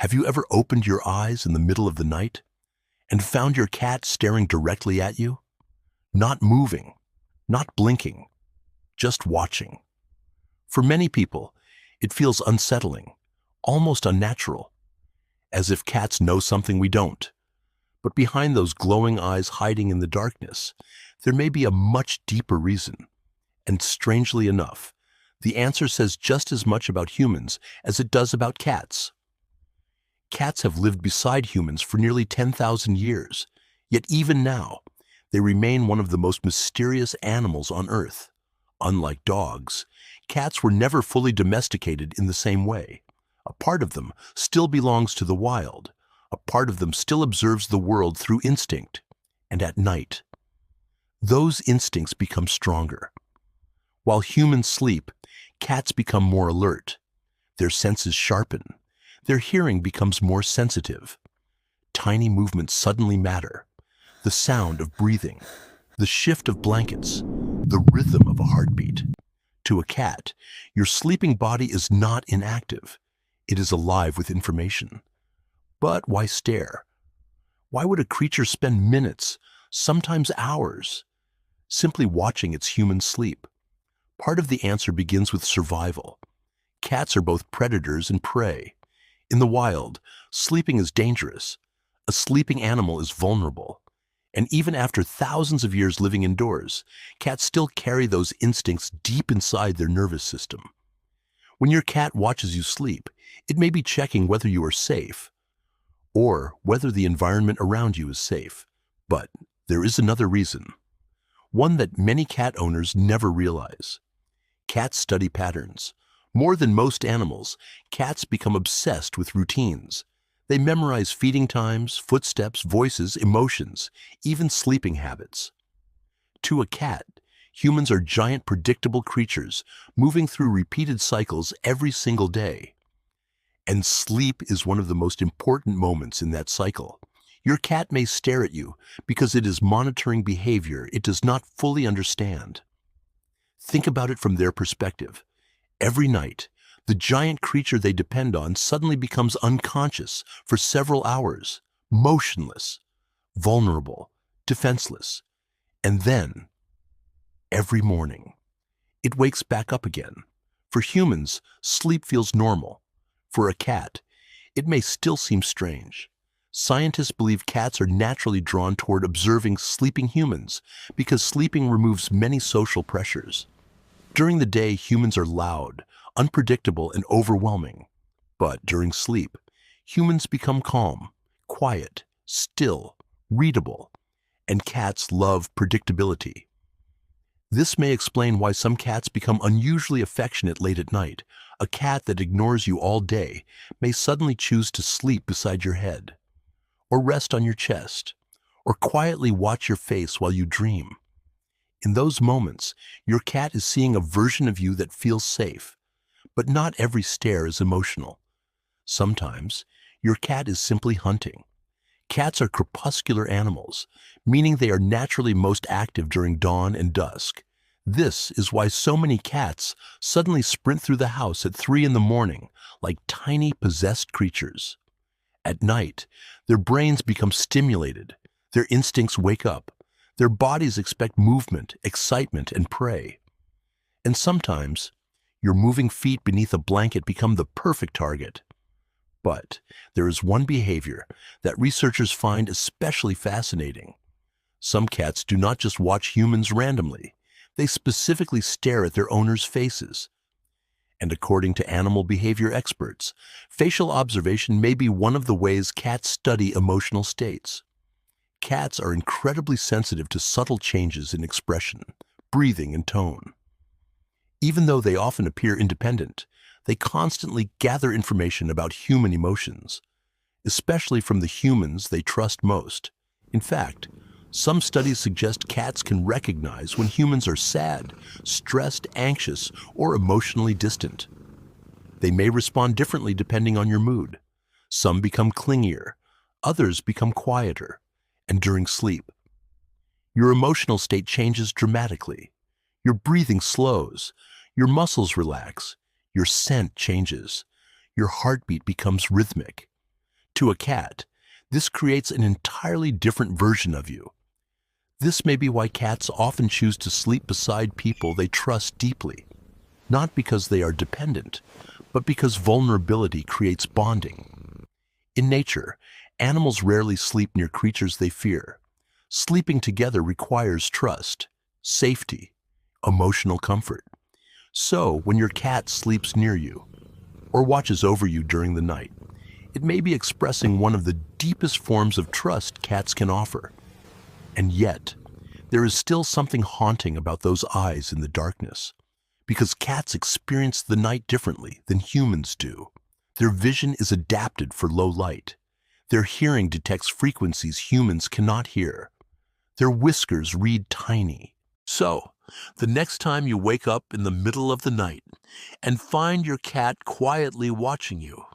Have you ever opened your eyes in the middle of the night and found your cat staring directly at you? Not moving, not blinking, just watching. For many people, it feels unsettling, almost unnatural, as if cats know something we don't. But behind those glowing eyes hiding in the darkness, there may be a much deeper reason. And strangely enough, the answer says just as much about humans as it does about cats. Cats have lived beside humans for nearly 10,000 years, yet even now, they remain one of the most mysterious animals on Earth. Unlike dogs, cats were never fully domesticated in the same way. A part of them still belongs to the wild. A part of them still observes the world through instinct. And at night, those instincts become stronger. While humans sleep, cats become more alert. Their senses sharpen. Their hearing becomes more sensitive. Tiny movements suddenly matter. The sound of breathing, the shift of blankets, the rhythm of a heartbeat. To a cat, your sleeping body is not inactive. It is alive with information. But why stare? Why would a creature spend minutes, sometimes hours, simply watching its human sleep? Part of the answer begins with survival. Cats are both predators and prey. In the wild, sleeping is dangerous. A sleeping animal is vulnerable. And even after thousands of years living indoors, cats still carry those instincts deep inside their nervous system. When your cat watches you sleep, it may be checking whether you are safe or whether the environment around you is safe. But there is another reason, one that many cat owners never realize. Cats study patterns. More than most animals, cats become obsessed with routines. They memorize feeding times, footsteps, voices, emotions, even sleeping habits. To a cat, humans are giant predictable creatures moving through repeated cycles every single day. And sleep is one of the most important moments in that cycle. Your cat may stare at you because it is monitoring behavior it does not fully understand. Think about it from their perspective. Every night, the giant creature they depend on suddenly becomes unconscious for several hours, motionless, vulnerable, defenseless. And then, every morning, it wakes back up again. For humans, sleep feels normal. For a cat, it may still seem strange. Scientists believe cats are naturally drawn toward observing sleeping humans because sleeping removes many social pressures. During the day, humans are loud, unpredictable, and overwhelming. But during sleep, humans become calm, quiet, still, readable, and cats love predictability. This may explain why some cats become unusually affectionate late at night. A cat that ignores you all day may suddenly choose to sleep beside your head, or rest on your chest, or quietly watch your face while you dream. In those moments, your cat is seeing a version of you that feels safe. But not every stare is emotional. Sometimes, your cat is simply hunting. Cats are crepuscular animals, meaning they are naturally most active during dawn and dusk. This is why so many cats suddenly sprint through the house at 3 in the morning, like tiny possessed creatures. At night, their brains become stimulated, their instincts wake up, their bodies expect movement, excitement, and prey. And sometimes, your moving feet beneath a blanket become the perfect target. But there is one behavior that researchers find especially fascinating. Some cats do not just watch humans randomly. They specifically stare at their owners' faces. And according to animal behavior experts, facial observation may be one of the ways cats study emotional states. Cats are incredibly sensitive to subtle changes in expression, breathing, and tone. Even though they often appear independent, they constantly gather information about human emotions, especially from the humans they trust most. In fact, some studies suggest cats can recognize when humans are sad, stressed, anxious, or emotionally distant. They may respond differently depending on your mood. Some become clingier, others become quieter. And during sleep, your emotional state changes dramatically. Your breathing slows, your muscles relax, your scent changes, your heartbeat becomes rhythmic. To a cat, this creates an entirely different version of you. This may be why cats often choose to sleep beside people they trust deeply, not because they are dependent, but because vulnerability creates bonding. In nature, animals rarely sleep near creatures they fear. Sleeping together requires trust, safety, emotional comfort. So, when your cat sleeps near you or watches over you during the night, it may be expressing one of the deepest forms of trust cats can offer. And yet, there is still something haunting about those eyes in the darkness, because cats experience the night differently than humans do. Their vision is adapted for low light. Their hearing detects frequencies humans cannot hear. Their whiskers read tiny. So, the next time you wake up in the middle of the night and find your cat quietly watching you,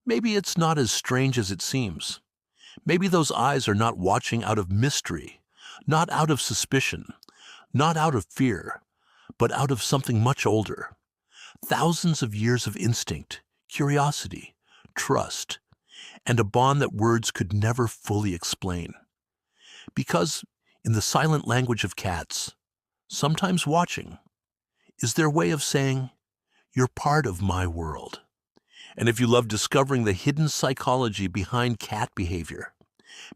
maybe it's not as strange as it seems. Maybe those eyes are not watching out of mystery, not out of suspicion, not out of fear, but out of something much older. Thousands of years of instinct, curiosity, trust, and a bond that words could never fully explain. Because, in the silent language of cats, sometimes watching is their way of saying, "You're part of my world." And if you love discovering the hidden psychology behind cat behavior,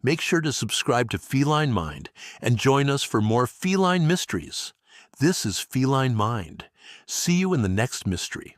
make sure to subscribe to Feline Mind and join us for more feline mysteries. This is Feline Mind. See you in the next mystery.